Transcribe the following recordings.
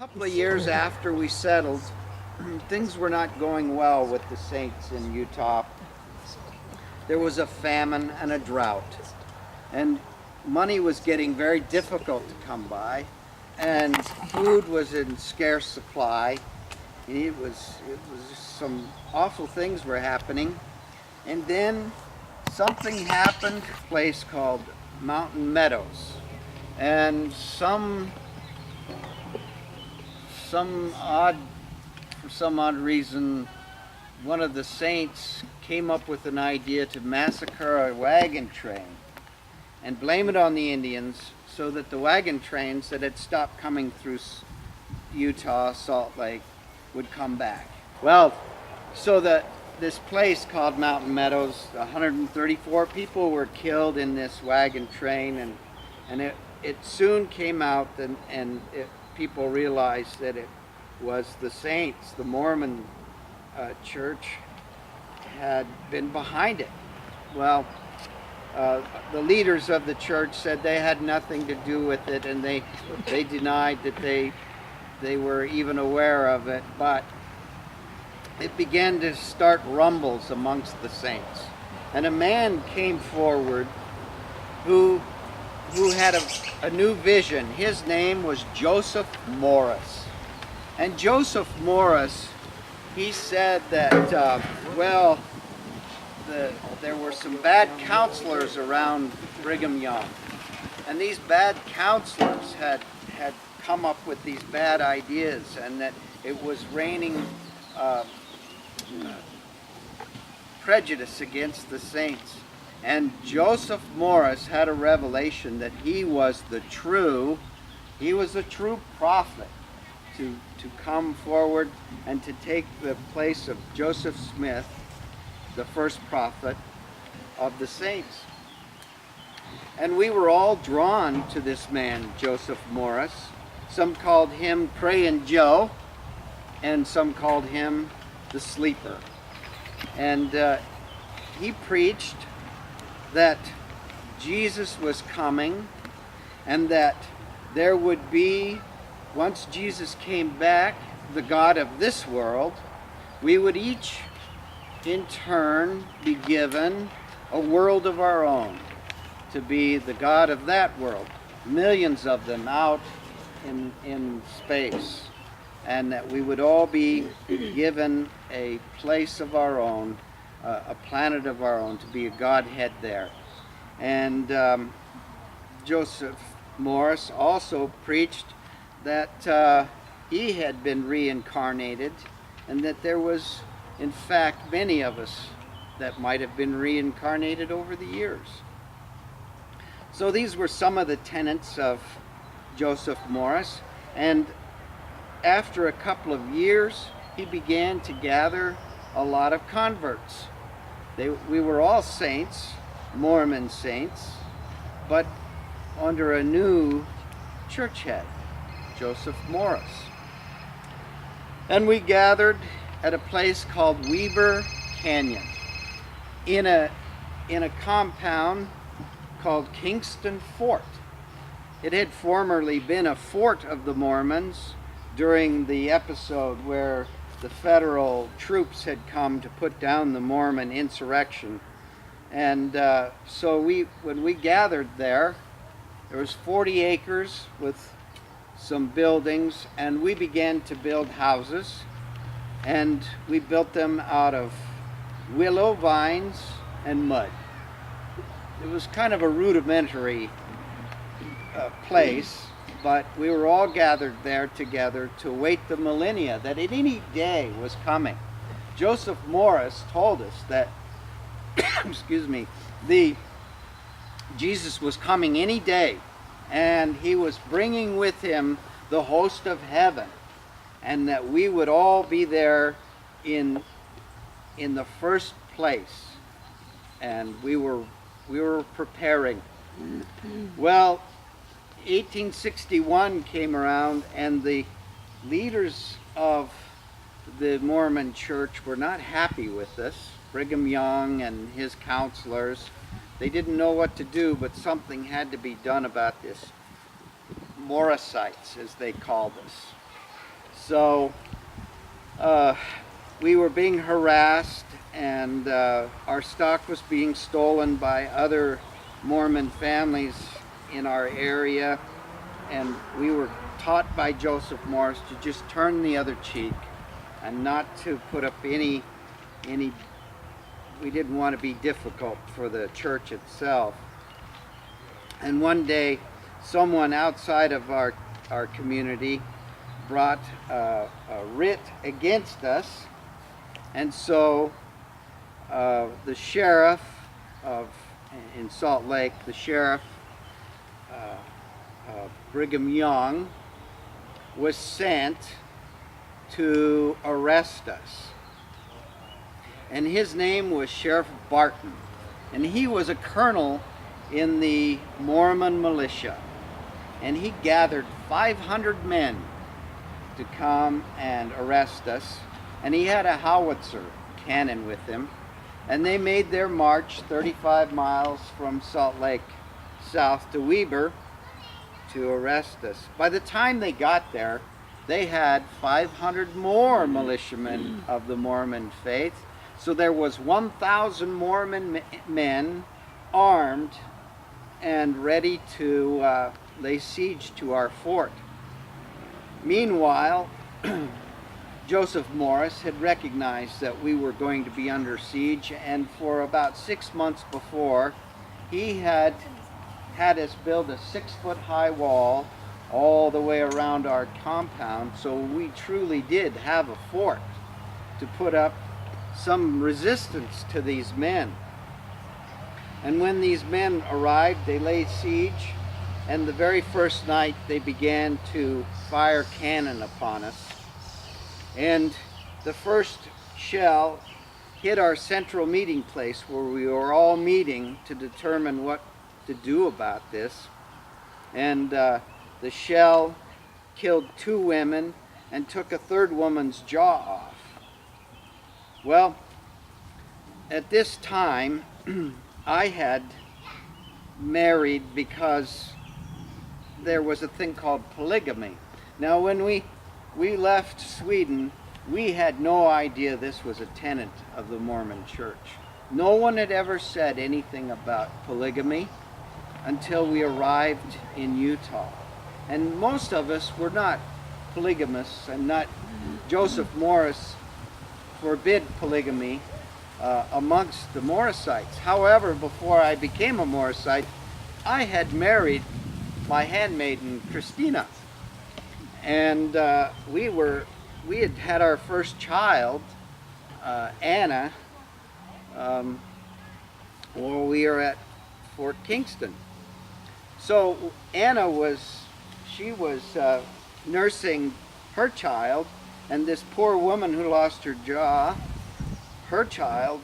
couple of years after we settled, things were not going well with the Saints in Utah. There was a famine and a drought, and money was getting very difficult to come by, and food was in scarce supply. It was some awful things were happening, and then something happened at a place called Mountain Meadows, and for some odd reason, one of the saints came up with an idea to massacre a wagon train and blame it on the Indians, so that the wagon trains that had stopped coming through Utah, Salt Lake, would come back. Well, so this place called Mountain Meadows, 134 people were killed in this wagon train, and it soon came out, and people realized that it was the Saints, the Mormon church, had been behind it. Well, the leaders of the church said they had nothing to do with it, and they denied that they were even aware of it, but it began to start rumbles amongst the saints. And a man came forward who had a new vision. His name was Joseph Morris. And Joseph Morris, he said that, there were some bad counselors around Brigham Young. And these bad counselors had come up with these bad ideas, and that it was raining prejudice against the saints. And Joseph Morris had a revelation that he was a true prophet to come forward and to take the place of Joseph Smith, the first prophet of the saints. And we were all drawn to this man, Joseph Morris. Some called him Prayin' Joe, and some called him the Sleeper. And he preached that Jesus was coming, and that there would be, once Jesus came back, the God of this world, we would each in turn be given a world of our own to be the God of that world, millions of them out in space, and that we would all be given a place of our own, a planet of our own, to be a Godhead there. And Joseph Morris also preached that he had been reincarnated, and that there was, in fact, many of us that might have been reincarnated over the years. So these were some of the tenets of Joseph Morris, and after a couple of years, he began to gather a lot of converts. We were all saints, Mormon saints, but under a new church head, Joseph Morris. And we gathered at a place called Weber Canyon in a compound called Kingston Fort. It had formerly been a fort of the Mormons during the episode where the federal troops had come to put down the Mormon insurrection. And so when we gathered there was 40 acres with some buildings, and we began to build houses, and we built them out of willow vines and mud. It was kind of a rudimentary place, but we were all gathered there together to wait the millennia that at any day was coming. Joseph Morris told us that excuse me, Jesus was coming any day, and he was bringing with him the host of heaven, and that we would all be there in the first place, and we were preparing. Well, 1861 came around, and the leaders of the Mormon church were not happy with this. Brigham Young and his counselors, they didn't know what to do, but something had to be done about this Morrisites, as they called us. So we were being harassed, and our stock was being stolen by other Mormon families in our area, and we were taught by Joseph Morris to just turn the other cheek and not to put up any we didn't want to be difficult for the church itself. And one day someone outside of our community brought a writ against us, and so the sheriff in Salt Lake, the sheriff Brigham Young, was sent to arrest us. And his name was Sheriff Barton, and he was a colonel in the Mormon militia, and he gathered 500 men to come and arrest us, and he had a howitzer cannon with him, and they made their march 35 miles from Salt Lake south to Weber to arrest us. By the time they got there, they had 500 more militiamen of the Mormon faith. So there was 1,000 Mormon men armed and ready to lay siege to our fort. Meanwhile, Joseph Morris had recognized that we were going to be under siege, and for about 6 months before, he had us build a 6-foot-high wall all the way around our compound, so we truly did have a fort to put up some resistance to these men. And when these men arrived, they laid siege, and the very first night they began to fire cannon upon us. And the first shell hit our central meeting place where we were all meeting to determine what to do about this. And the shell killed 2 women and took a 3rd woman's jaw off. Well, at this time, I had married because there was a thing called polygamy. Now, when we left Sweden, we had no idea this was a tenet of the Mormon Church. No one had ever said anything about polygamy until we arrived in Utah. And most of us were not polygamists, and not Joseph Morris forbid polygamy amongst the Morrisites. However, before I became a Morrisite, I had married my handmaiden Christina, and we had our first child, Anna, while we were at Fort Kingston. So Anna was nursing her child, and this poor woman who lost her jaw, her child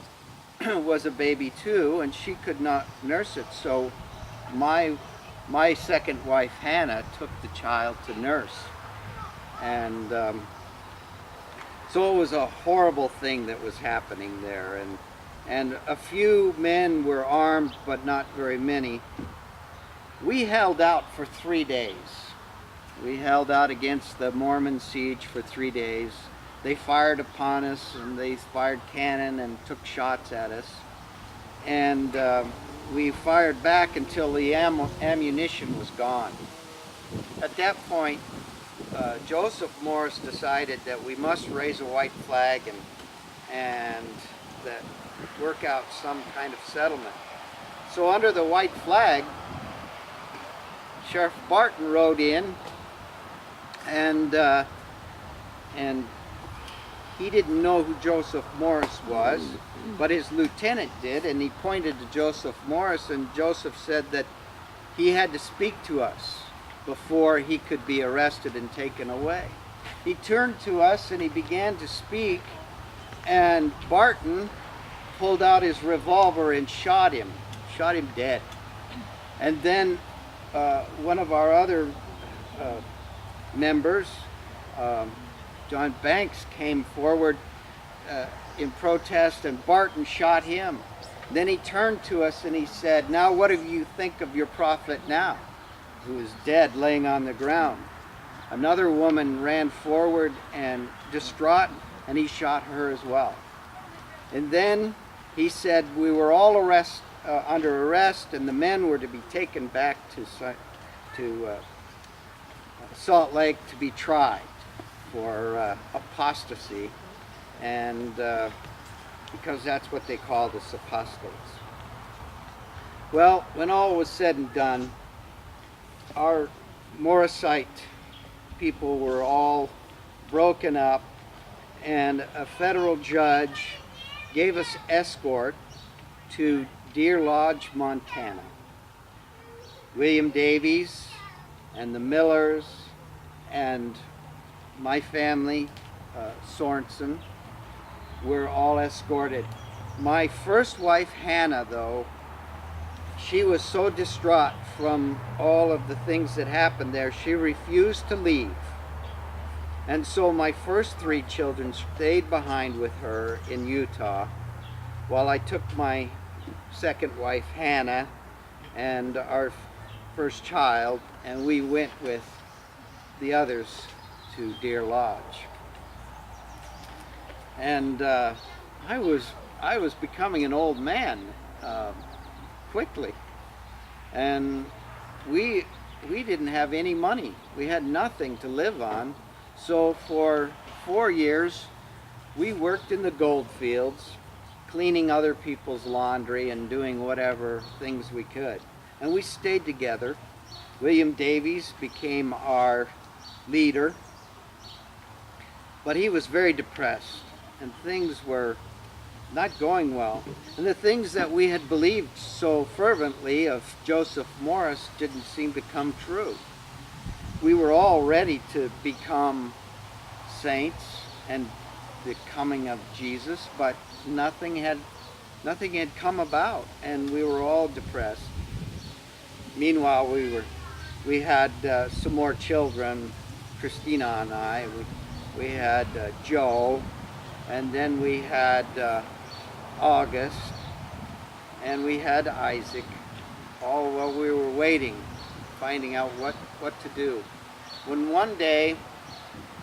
was a baby too, and she could not nurse it. So my second wife, Hannah, took the child to nurse. And so it was a horrible thing that was happening there. And a few men were armed, but not very many. We held out for 3 days. We held out against the Mormon siege for 3 days. They fired upon us, and they fired cannon and took shots at us. And we fired back until the ammunition was gone. At that point, Joseph Morris decided that we must raise a white flag and that work out some kind of settlement. So under the white flag, Sheriff Barton rode in, and he didn't know who Joseph Morris was, but his lieutenant did, and he pointed to Joseph Morris, and Joseph said that he had to speak to us before he could be arrested and taken away. He turned to us and he began to speak, and Barton pulled out his revolver and shot him dead. And then one of our other members, John Banks, came forward in protest, and Barton shot him. Then he turned to us and he said, "Now what do you think of your prophet now, who is dead, laying on the ground?" Another woman ran forward and distraught, and he shot her as well. And then he said we were all under arrest, and the men were to be taken back to Salt Lake to be tried for apostasy, and because that's what they called us, apostates. Well, when all was said and done, our Morrisite people were all broken up, and a federal judge gave us escort to Deer Lodge, Montana. William Davies and the Millers and my family, Sorenson, were all escorted. My first wife, Hannah, though, she was so distraught from all of the things that happened there, she refused to leave. And so my first 3 children stayed behind with her in Utah, while I took my second wife, Hannah, and our first child, and we went with the others to Deer Lodge. And I was becoming an old man quickly, and we didn't have any money. We had nothing to live on. So for 4 years we worked in the gold fields, cleaning other people's laundry and doing whatever things we could. And we stayed together. William Davies became our leader, but he was very depressed, and things were not going well. And the things that we had believed so fervently of Joseph Morris didn't seem to come true. We were all ready to become saints and the coming of Jesus, but nothing had come about, and we were all depressed. Meanwhile, we had some more children, Christina and I. We had Joe, and then we had August, and we had Isaac, all while we were waiting, finding out what to do. When one day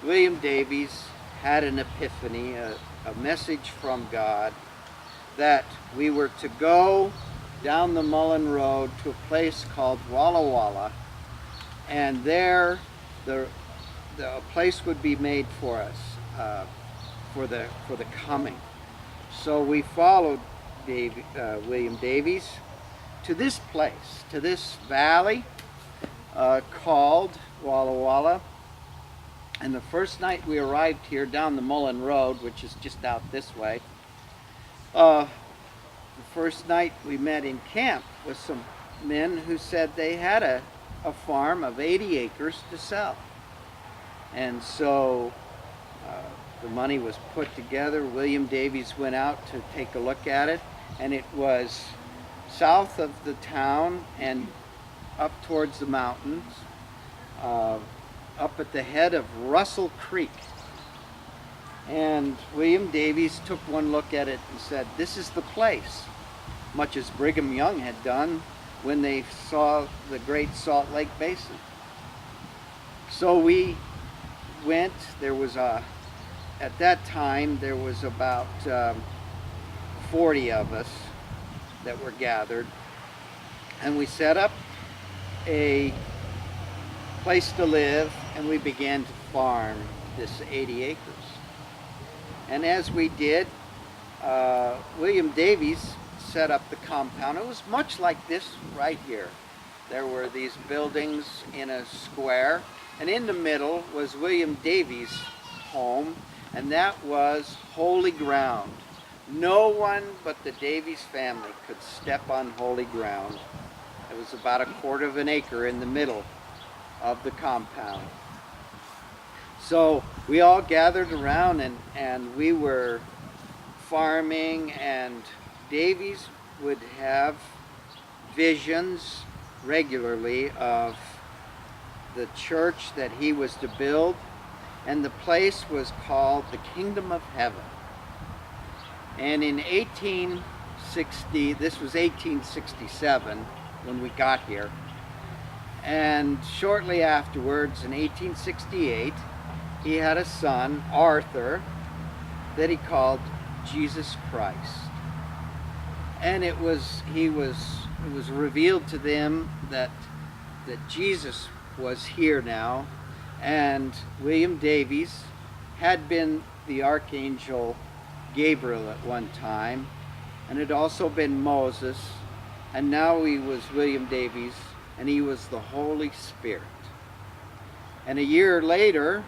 William Davies had an epiphany, a message from God, that we were to go down the Mullen Road to a place called Walla Walla, and there a place would be made for us for the coming. So we followed William Davies to this place, to this valley called Walla Walla. And the first night we arrived here down the Mullen Road, which is just out this way, the first night we met in camp with some men who said they had a farm of 80 acres to sell. And so the money was put together. William Davies went out to take a look at it, and it was south of the town and up towards the mountains, up at the head of Russell Creek. And William Davies took one look at it and said, "This is the place," much as Brigham Young had done when they saw the Great Salt Lake Basin. So we went. There was at that time there was about 40 of us that were gathered, and we set up a place to live, and we began to farm this 80 acres. And as we did, William Davies set up the compound. It was much like this right here. There were these buildings in a square, and in the middle was William Davies' home, and that was holy ground. No one but the Davies family could step on holy ground. It was about 1/4 acre in the middle of the compound. So we all gathered around, and we were farming, and Davies would have visions regularly of the church that he was to build, and the place was called the Kingdom of Heaven. And in 1860, this was 1867 when we got here, And shortly afterwards, in 1868, he had a son, Arthur, that he called Jesus Christ. And it was revealed to them that Jesus was here now, and William Davies had been the archangel Gabriel at one time, and had also been Moses, and now he was William Davies, and he was the Holy Spirit. And a year later,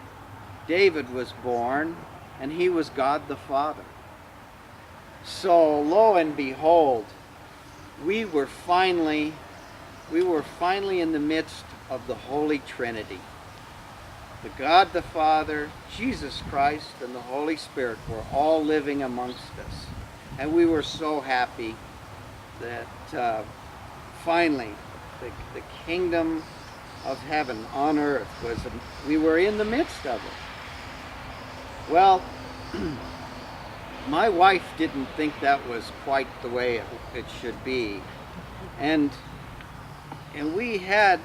David was born, and he was God the Father. So lo and behold, we were finally in the midst of the Holy Trinity. The God the Father, Jesus Christ, and the Holy Spirit were all living amongst us. And we were so happy that finally the kingdom of heaven on earth we were in the midst of it. Well, my wife didn't think that was quite the way it should be. And we had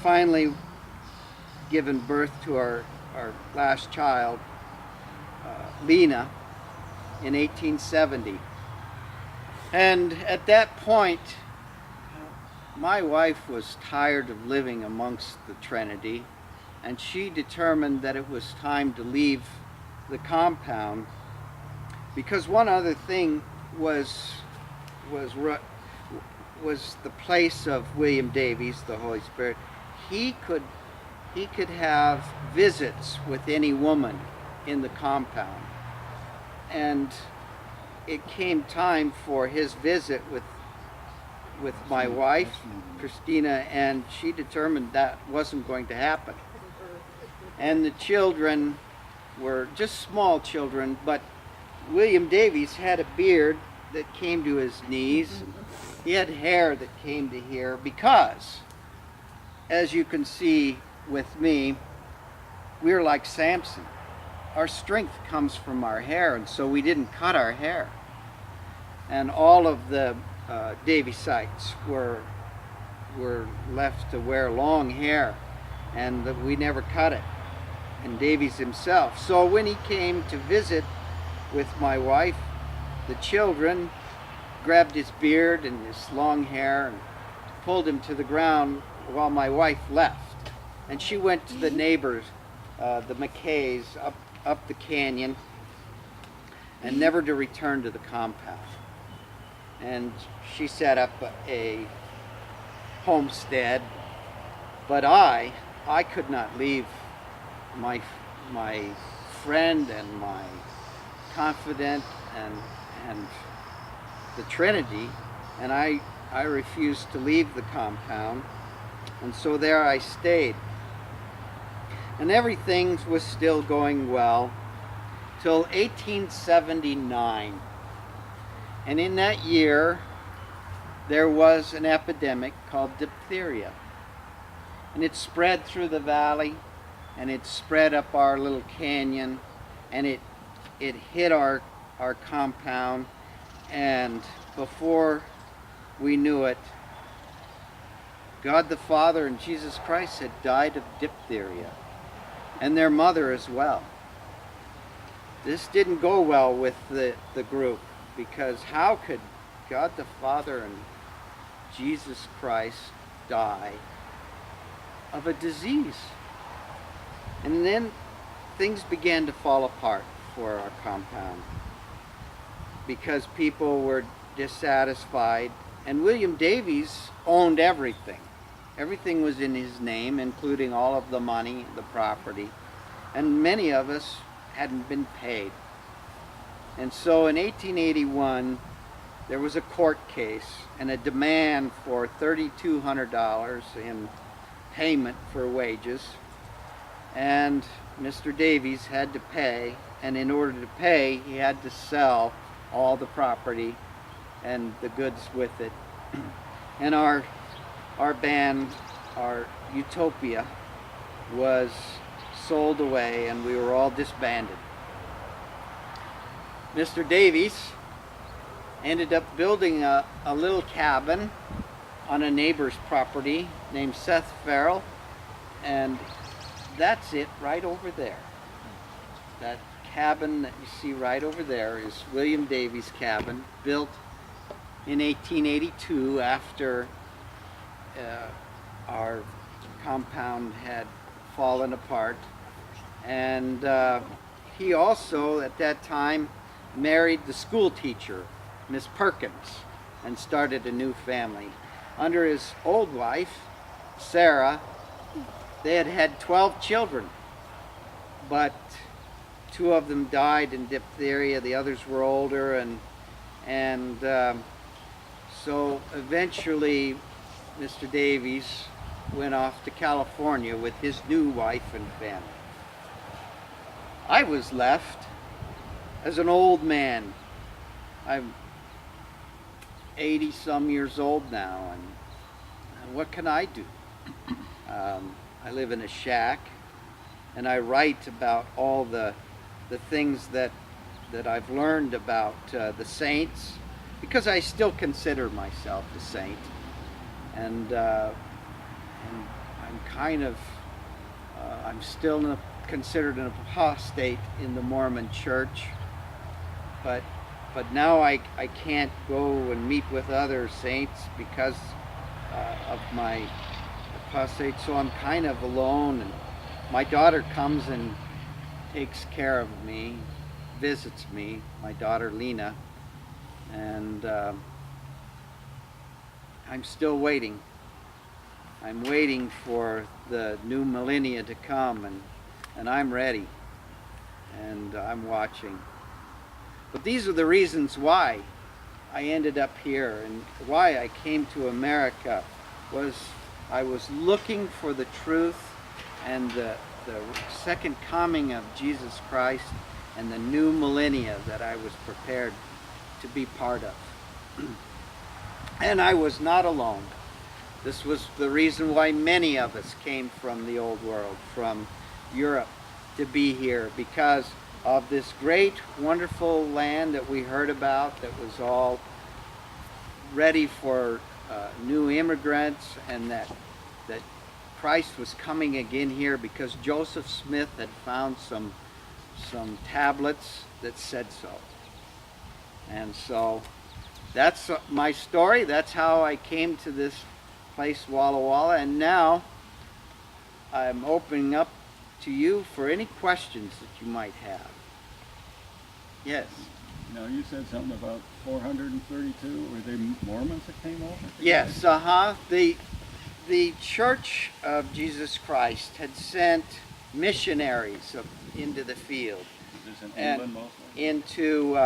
finally given birth to our last child, Lena, in 1870. And at that point, my wife was tired of living amongst the Trinity, and she determined that it was time to leave the compound, because one other thing was the place of William Davies, the Holy Spirit. He could have visits with any woman in the compound, and it came time for his visit with my wife, Christina, and she determined that wasn't going to happen. And the children were just small children, but William Davies had a beard that came to his knees. He had hair that came to here, because, as you can see with me, we're like Samson. Our strength comes from our hair, and so we didn't cut our hair. And all of the Daviesites were left to wear long hair, and we never cut it, and Davies himself. So when he came to visit with my wife, the children grabbed his beard and his long hair and pulled him to the ground while my wife left. And she went to the neighbors, the McKays, up the canyon, and never to return to the compound. And she set up a homestead, but I could not leave my friend and my confidant and the Trinity, and I refused to leave the compound, and so there I stayed. And everything was still going well till 1879. And in that year, there was an epidemic called diphtheria. And it spread through the valley, and it spread up our little canyon, and it hit our compound, and before we knew it, God the Father and Jesus Christ had died of diphtheria, and their mother as well. This didn't go well with the group, because how could God the Father and Jesus Christ die of a disease? And then things began to fall apart for our compound, because people were dissatisfied, and William Davies owned everything. Everything was in his name, including all of the money, the property, and many of us hadn't been paid. And so in 1881, there was a court case and a demand for $3,200 in payment for wages, and Mr. Davies had to pay, and in order to pay, he had to sell all the property and the goods with it. And our band, our Utopia, was sold away, and we were all disbanded. Mr. Davies ended up building a little cabin on a neighbor's property named Seth Farrell, and that's it right over there. That cabin that you see right over there is William Davies' cabin, built in 1882 after our compound had fallen apart. And he also, at that time, married the school teacher, Miss Perkins, and started a new family. Under his old wife, Sarah, they had had 12 children, but 2 of them died in diphtheria, the others were older, and so eventually Mr. Davies went off to California with his new wife and family. I was left as an old man. I'm 80-some years old now, and what can I do? I live in a shack, and I write about all the things that I've learned about the saints, because I still consider myself a saint, and I'm kind of I'm still considered an apostate in the Mormon Church, but now I can't go and meet with other saints because of my apostate, so I'm kind of alone, and my daughter comes and takes care of me, visits me, my daughter Lena, and I'm still waiting. I'm waiting for the new millennia to come, and I'm ready, and I'm watching. But these are the reasons why I ended up here, and why I came to America was I was looking for the truth and the second coming of Jesus Christ and the new millennia that I was prepared to be part of. And I was not alone. This was the reason why many of us came from the old world, from Europe, to be here, because of this great, wonderful land that we heard about that was all ready for new immigrants, and that Christ was coming again here because Joseph Smith had found some tablets that said so. And so that's my story. That's how I came to this place, Walla Walla, and now I'm opening up to you for any questions that you might have. Yes. Now, you said something about 432. Were they Mormons that came over? Yes, The Church of Jesus Christ had sent missionaries into the field. Is this in England mostly? Into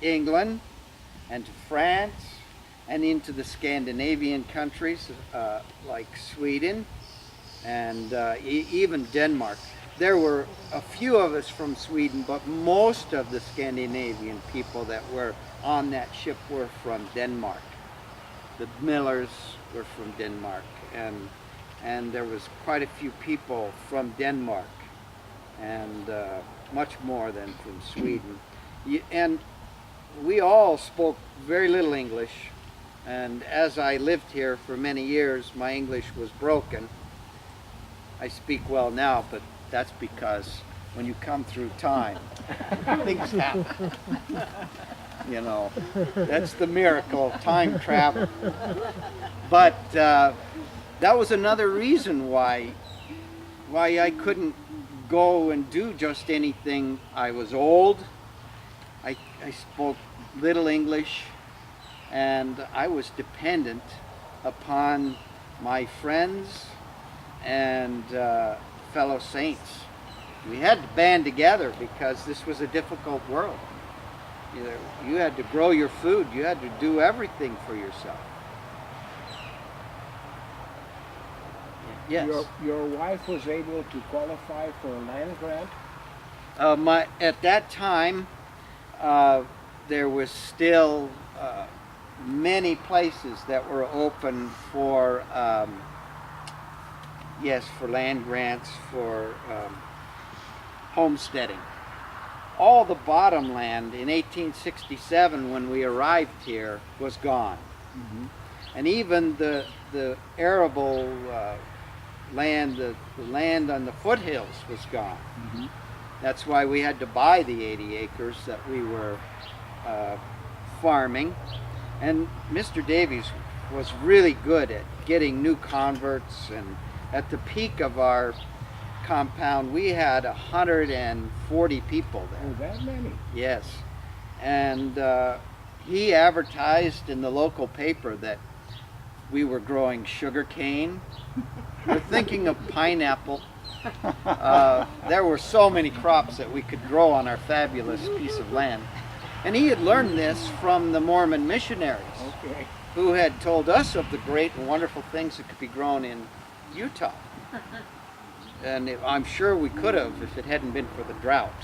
England, and to France, and into the Scandinavian countries like Sweden, and even Denmark. There were a few of us from Sweden, but most of the Scandinavian people that were on that ship were from Denmark. The Millers were from Denmark, and there was quite a few people from Denmark, and much more than from Sweden. And we all spoke very little English, and as I lived here for many years, my English was broken. I speak well now, but that's because when you come through time, things happen. You know, that's the miracle of time travel. But that was another reason why I couldn't go and do just anything. I was old. I spoke little English, and I was dependent upon my friends and fellow saints. We had to band together because this was a difficult world. You had to grow your food. You had to do everything for yourself. Yes. Your wife was able to qualify for a land grant? At that time, there was still many places that were open for for land grants, for homesteading. All the bottom land in 1867, when we arrived here, was gone. Mm-hmm. And even the the arable land, the land on the foothills was gone. Mhm. That's why we had to buy the 80 acres that we were farming. And Mr. Davies was really good at getting new converts, and at the peak of our compound we had 140 people there. Oh, that many? Yes. And he advertised in the local paper that we were growing sugar cane. We're thinking of pineapple. There were so many crops that we could grow on our fabulous piece of land. And he had learned this from the Mormon missionaries, Okay. who had told us of the great and wonderful things that could be grown in Utah. And I'm sure we could have if it hadn't been for the drought.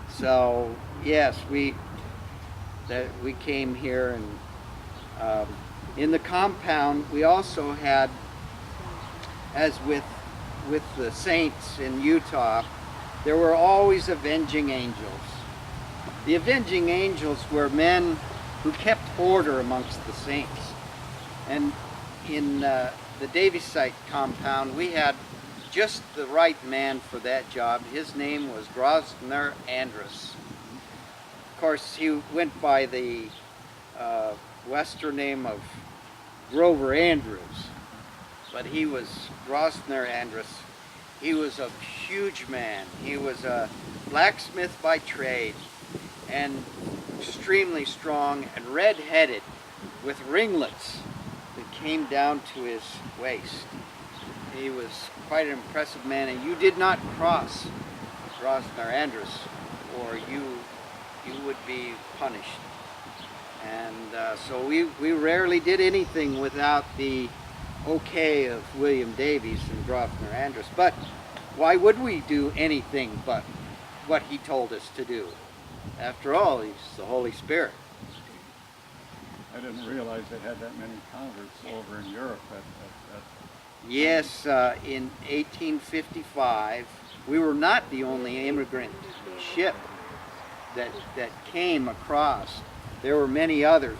So yes, we came here, and in the compound we also had, as with the saints in Utah, there were always avenging angels. The avenging angels were men who kept order amongst the saints. And in the Davies site compound, we had just the right man for that job. His name was Grosvenor Andrus. Of course, he went by the Western name of Grover Andrews, but he was Grosvenor Andrus. He was a huge man. He was a blacksmith by trade, and extremely strong and red-headed, with ringlets that came down to his waist. He was quite an impressive man, and you did not cross Grosvenor Andrus, or you would be punished. And so we rarely did anything without the okay of William Davies and Grosvenor Andrus. But why would we do anything but what he told us to do? After all, he's the Holy Spirit. I didn't realize they had that many converts over in Europe. Yes, in 1855, we were not the only immigrant ship that came across. There were many others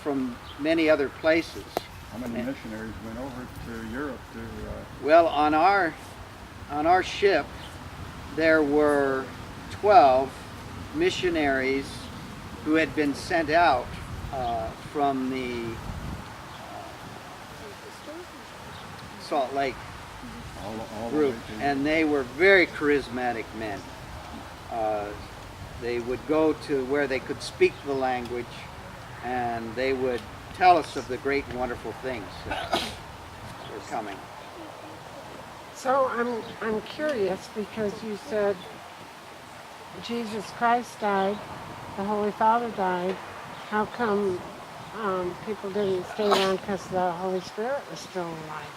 from many other places. How many missionaries went over to Europe to? Well, on our ship, there were 12 missionaries who had been sent out from the Salt Lake all the group, way to- and they were very charismatic men. They would go to where they could speak the language, and they would tell us of the great and wonderful things that were coming. So I'm curious, because you said Jesus Christ died, the Holy Father died. How come people didn't stay around? Because the Holy Spirit was still alive.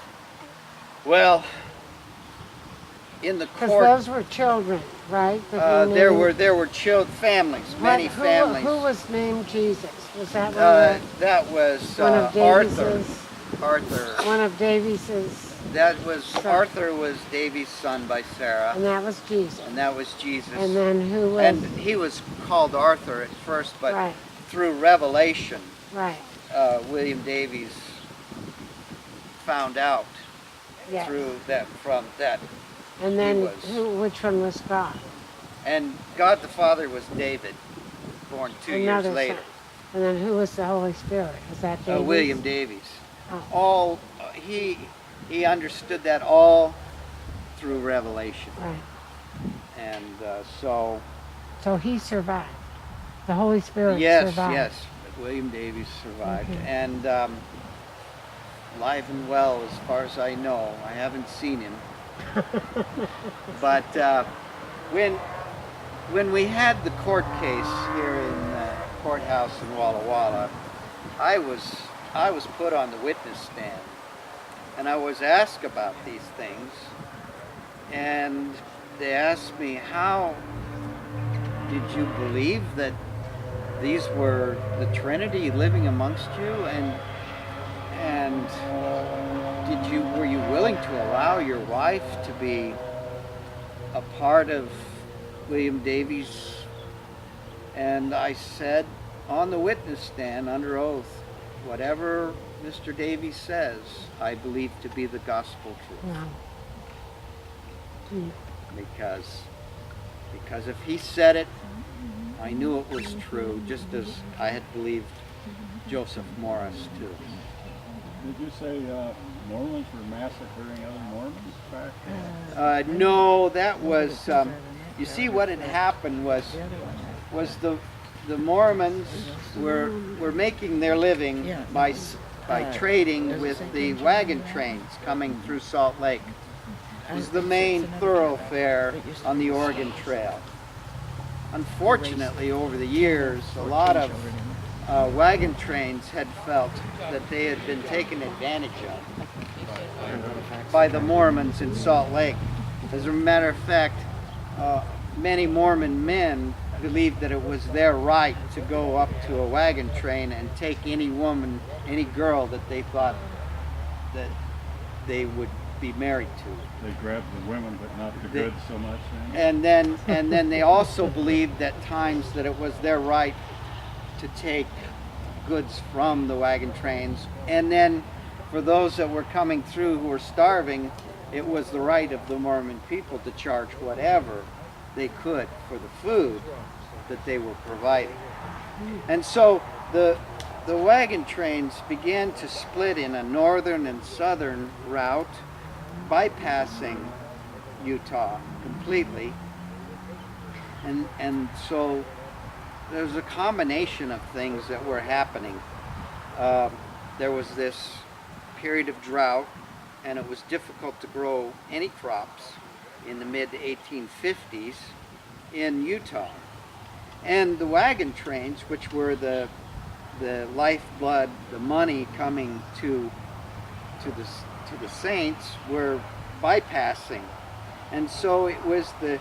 Well, in the Because court, those were children, right? that he there knew? were families, many Who families. was named Jesus? Was that That was one of Arthur. Davies's? Arthur. One of Davies's, That was Son. Arthur was Davies' son by Sarah, and that was Jesus. and that was Jesus. And then who was? And he was called Arthur at first, but Right. through revelation, Right. William Davies found out Yes. through that from that. And then was. which one was God? And God the Father was David, born 2 years Another later. son. And then who was the Holy Spirit? Was that Davies? William Davies. Oh. All he understood that all through revelation, Right. and so So he survived. The Holy Spirit yes, survived. yes, William Davies survived, Mhm. and alive and well as far as I know. I haven't seen him, but when we had the court case here in the courthouse in Walla Walla, I was put on the witness stand, and I was asked about these things, and they asked me, how did you believe that these were the Trinity living amongst you, and were you willing to allow your wife to be a part of William Davies? And I said on the witness stand under oath, whatever Mr. Davies says, I believe to be the gospel truth. Wow. Mm. Because if he said it, I knew it was true, just as I had believed Joseph Morris too. Did you say Mormons were massacring other Mormons back then? No, that was, you see what had happened was the Mormons were making their living by trading with the wagon trains coming through Salt Lake. It was the main thoroughfare on the Oregon Trail. Unfortunately, over the years, a lot of wagon trains had felt that they had been taken advantage of by the Mormons in Salt Lake. As a matter of fact, many Mormon men believed that it was their right to go up to a wagon train and take any woman, any girl that they thought that they would be married to. They grabbed the women, but not the goods so much. Then. And then they also believed at times that it was their right to take goods from the wagon trains. And then for those that were coming through who were starving, it was the right of the Mormon people to charge whatever they could for the food that they were providing. And so the wagon trains began to split in a northern and southern route, bypassing Utah completely. And so there was a combination of things that were happening. There was this period of drought, and it was difficult to grow any crops in the mid-1850s in Utah. And the wagon trains, which were the lifeblood, the money coming to the saints, were bypassing. And so it was the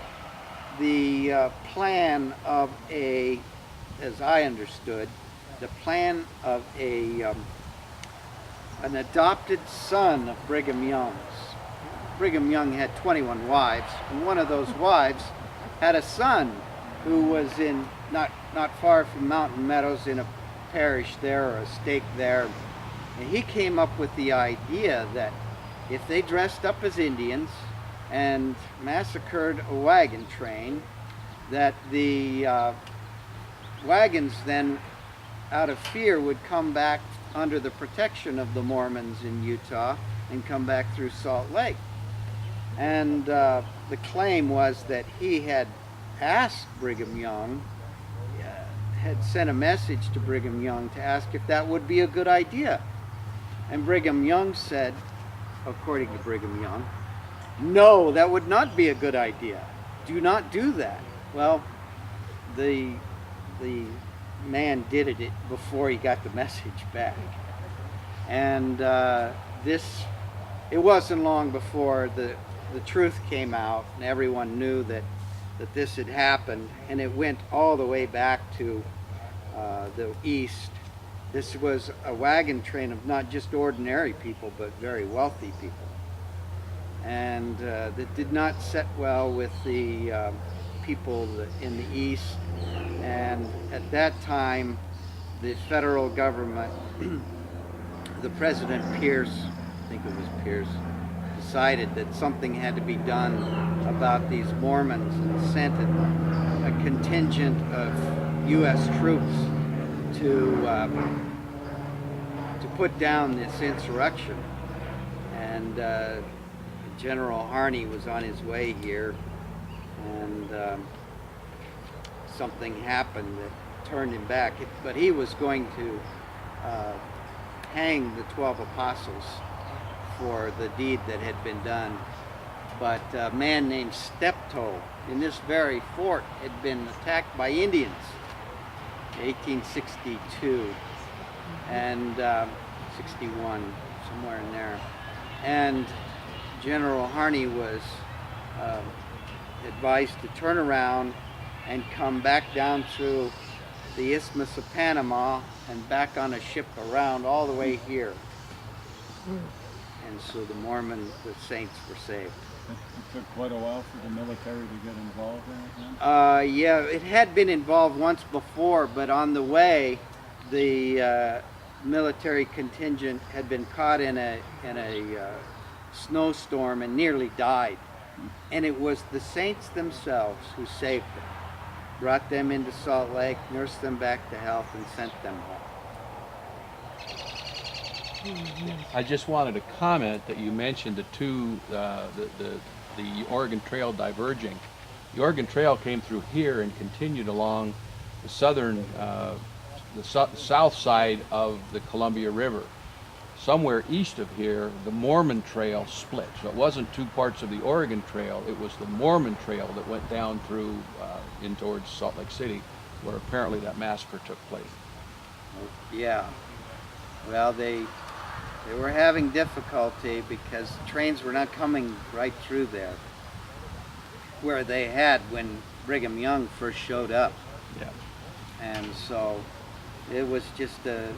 plan of as I understood, the plan of an adopted son of Brigham Young's. Brigham Young had 21 wives, and one of those wives had a son who was in not far from Mountain Meadows in a parish there, or a stake there. And he came up with the idea that if they dressed up as Indians and massacred a wagon train, that the wagons then, out of fear, would come back under the protection of the Mormons in Utah and come back through Salt Lake. And the claim was that he had asked Brigham Young, had sent a message to Brigham Young to ask if that would be a good idea. And Brigham Young said, according to Brigham Young, no, that would not be a good idea. Do not do that. Well, the man did it before he got the message back. And it wasn't long before the truth came out, and everyone knew that this had happened, and it went all the way back to the east. This was a wagon train of not just ordinary people, but very wealthy people. And that did not set well with the people in the east. And at that time, the federal government, the President Pierce, I think it was Pierce, decided that something had to be done about these Mormons, and sent a contingent of U.S. troops to put down this insurrection. And General Harney was on his way here, and something happened that turned him back. But he was going to hang the 12 apostles for the deed that had been done. But a man named Steptoe in this very fort had been attacked by Indians in 1862 and 61, somewhere in there. And General Harney was advised to turn around and come back down through the Isthmus of Panama and back on a ship around all the way here. And so the saints were saved. It took quite a while for the military to get involved in it then? Yeah, it had been involved once before, but on the way, the military contingent had been caught in a snowstorm and nearly died. And it was the saints themselves who saved them, brought them into Salt Lake, nursed them back to health, and sent them home. I just wanted to comment that you mentioned the Oregon Trail diverging. The Oregon Trail came through here and continued along the southern, south side of the Columbia River. Somewhere east of here, the Mormon Trail split. So it wasn't two parts of the Oregon Trail, it was the Mormon Trail that went down through in towards Salt Lake City, where apparently that massacre took place. Yeah. Well, they were having difficulty because trains were not coming right through there, where they had when Brigham Young first showed up. Yeah. And so it was just a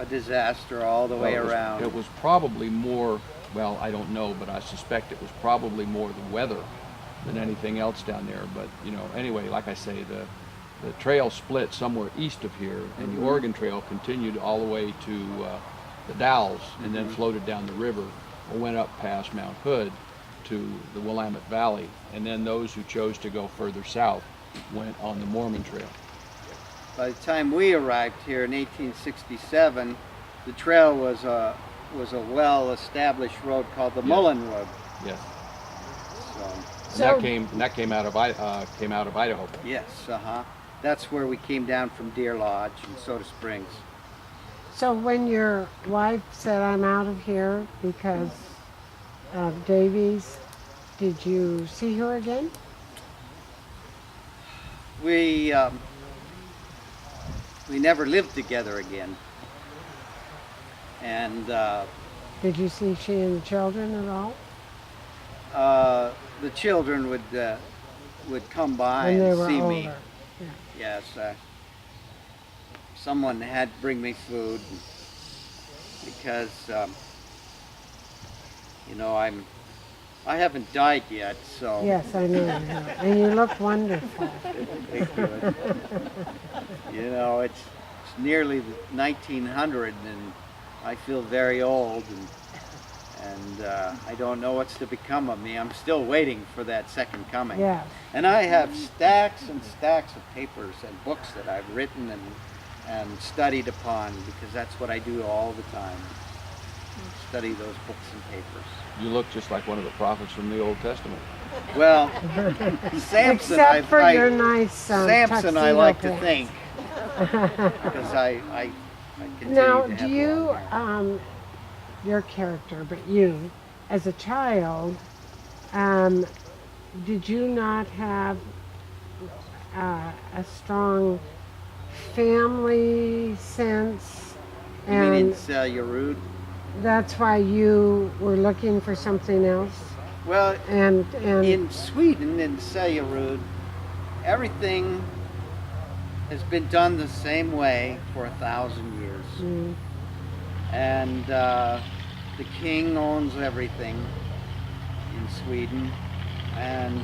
disaster all the way around. It was probably more, well, I don't know, but I suspect it was probably more the weather than anything else down there. But, you know, anyway, like I say, the trail split somewhere east of here, and the Oregon Trail continued all the way to the Dalles, and then floated down the river, or went up past Mount Hood to the Willamette Valley. And then those who chose to go further south went on the Mormon Trail. By the time we arrived here in 1867, the trail was a well-established road called the Mullen Road. Yes. So, And that came out of Idaho. yes, that's where we came down from Deer Lodge and Soda Springs. So when your wife said, I'm out of here because of Davies, did you see her again? We never lived together again. And Did you see she and the children at all? the children would come by When they and were see older. me. Yeah. Yes, someone had to bring me food because you know I haven't died yet, so Yes, I know. And you look wonderful. Thank you. You know, it's nearly 1900 and I feel very old and I don't know what's to become of me. I'm still waiting for that second coming. Yeah. And I have stacks and stacks of papers and books that I've written and studied upon because that's what I do all the time. Study those books and papers. You look just like one of the prophets from the Old Testament. Well, Samson, Except for your nice Samson, I tuxedo like to pants. think, because I continue Now, to have do you, long hair. your character, but you, as a child, did you not have a strong family sense? You mean in And Cellurude? that's why you were looking for something else? Well, And in Sweden, in Cellurude, everything has been done the same way for 1,000 years. Mm, And the king owns everything in Sweden, and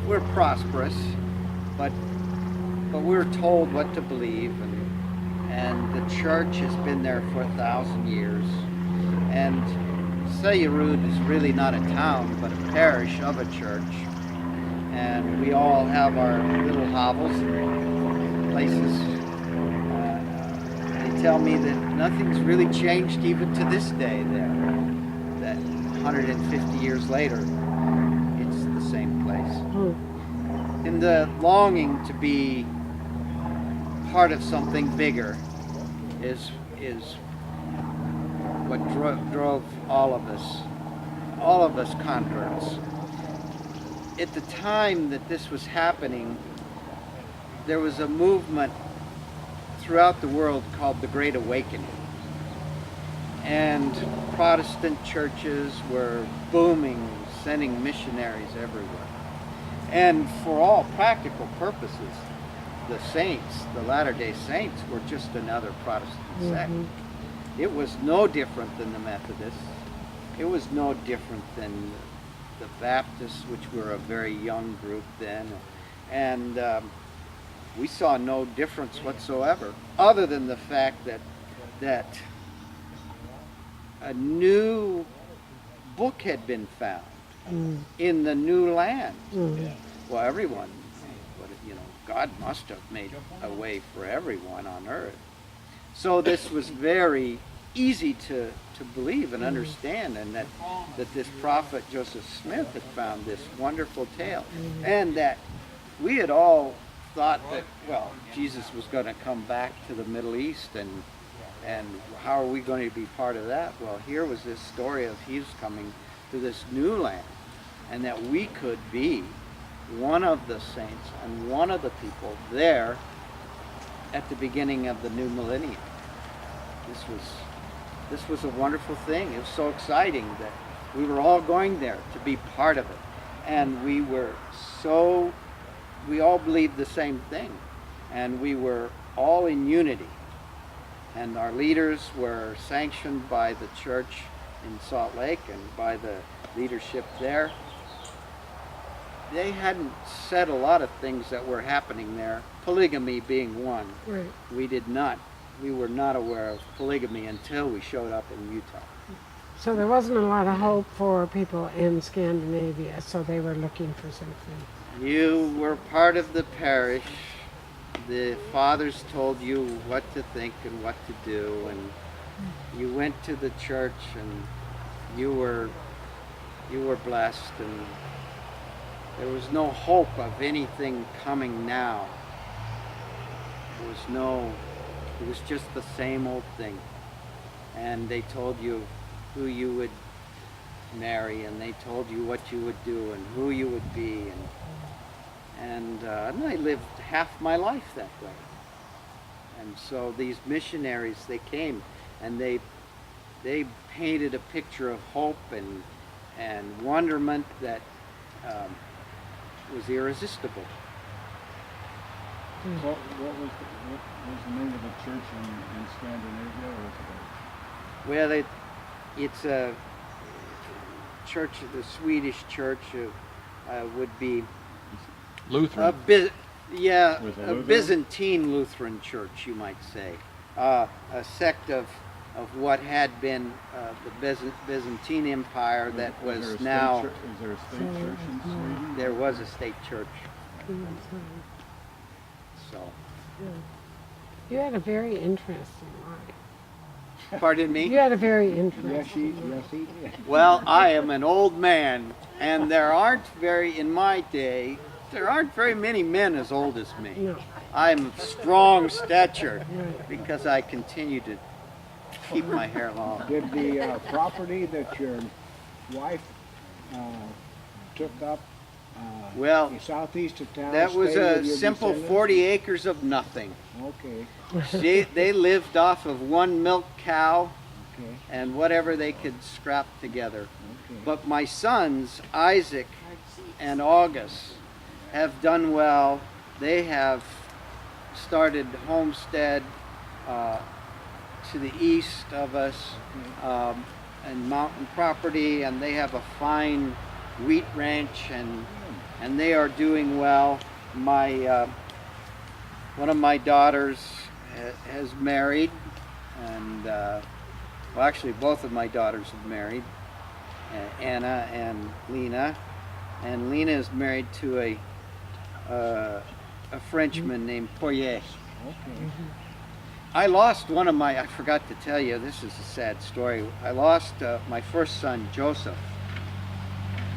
we're prosperous, but we're told what to believe, and the church has been there for 1,000 years, and Cellurude is really not a town, but a parish of a church, and we all have our little hovels and places. They tell me that nothing's really changed even to this day there, that 150 years later, it's the same place. mm. And the longing to be part of something bigger is what drove all of us converts. At the time that this was happening, there was a movement throughout the world called the Great Awakening. And Protestant churches were booming, sending missionaries everywhere. And for all practical purposes, the saints, the Latter-day Saints, were just another Protestant sect. It was no different than the Methodists. It was no different than the Baptists, which were a very young group then. And we saw no difference whatsoever, other than the fact that a new book had been found in the new land. Well, everyone, God must have made a way for everyone on earth. So this was very easy to believe and understand, and that this prophet Joseph Smith had found this wonderful tale, and that we had all thought that, well, Jesus was going to come back to the Middle East, and how are we going to be part of that? Well, here was this story of he was coming to this new land, and that we could be one of the saints and one of the people there at the beginning of the new millennium. This was a wonderful thing. It was so exciting that we were all going there to be part of it. And we all believed the same thing. And we were all in unity. And our leaders were sanctioned by the church in Salt Lake and by the leadership there. They hadn't said a lot of things that were happening there, polygamy being one. Right. We were not aware of polygamy until we showed up in Utah. So there wasn't a lot of hope for people in Scandinavia, so they were looking for something. You were part of the parish. The fathers told you what to think and what to do, and you went to the church, and you were blessed, and there was no hope of anything coming now. It was just the same old thing. And they told you who you would marry, and they told you what you would do and who you would be, and I lived half my life that way. And so these missionaries, they came and they painted a picture of hope and wonderment that was irresistible. What was the name of the church in Scandinavia? Well, it's a church, the Swedish church would be Lutheran. a Lutheran? Byzantine Lutheran church, you might say. A sect of what had been the Byzantine Empire that was now... Is there a state church in Sweden? There was a state church. So, You had a very interesting life. pardon me? You had a very interesting Yes, he did. Well, I am an old man, and in my day, there aren't very many men as old as me. No. I'm of strong stature Right. because I continue to keep my hair long. Did the property that your wife took up Well, southeast of town that was stay a with your simple descendants? 40 acres of nothing. Okay, They lived off of one milk cow okay, and whatever they could scrap together. okay. But my sons, Isaac and August, have done well. They have started homestead to the east of us and mountain property, and they have a fine wheat ranch, and they are doing well. One of my daughters has married, and well, actually both of my daughters have married, Anna and Lena. And Lena is married to a Frenchman named Poirier. Okay. I lost I forgot to tell you, this is a sad story. I lost my first son, Joseph.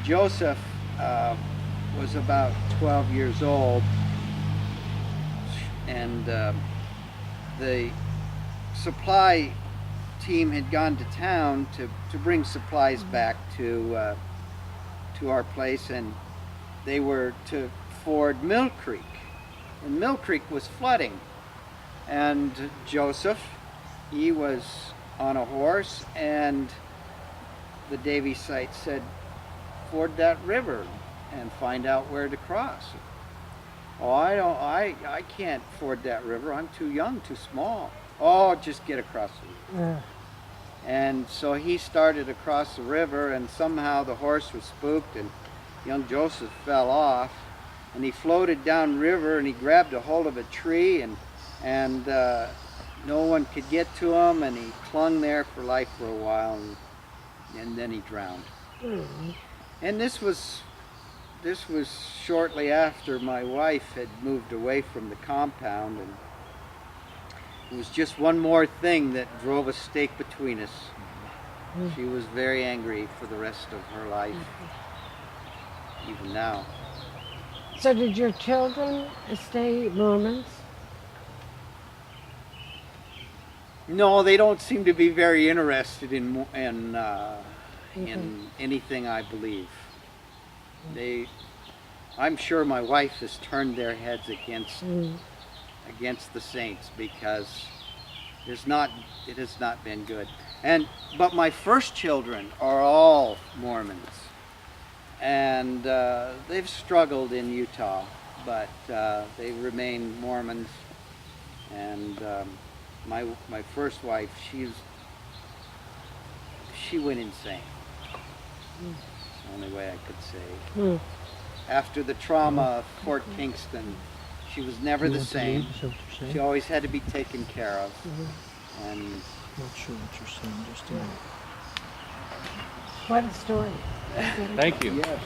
Joseph was about 12 years old, and the supply team had gone to town to bring supplies back to our place, and they were to ford Mill Creek, and Mill Creek was flooding, and Joseph, he was on a horse, and the Davies site said, ford that river and find out where to cross. Oh, I can't ford that river. I'm too young, too small. Oh, just get across the river. And so he started across the river, and somehow the horse was spooked, and young Joseph fell off and he floated down river, and he grabbed a hold of a tree, and no one could get to him, and he clung there for life for a while, and then he drowned. And this was shortly after my wife had moved away from the compound, and it was just one more thing that drove a stake between us. She was very angry for the rest of her life, even now. So did your children stay Mormons? No, they don't seem to be very interested in anything I believe. I'm sure my wife has turned their heads against the saints, because it has not been good. But my first children are all Mormons, and they've struggled in Utah, but they remain Mormons. And my first wife, she went insane. That's the only way I could say. After the trauma of Fort Kingston, she was never the same. She always had to be taken care of. And Not sure what you're saying, just a minute. What a story. Thank you. Yes.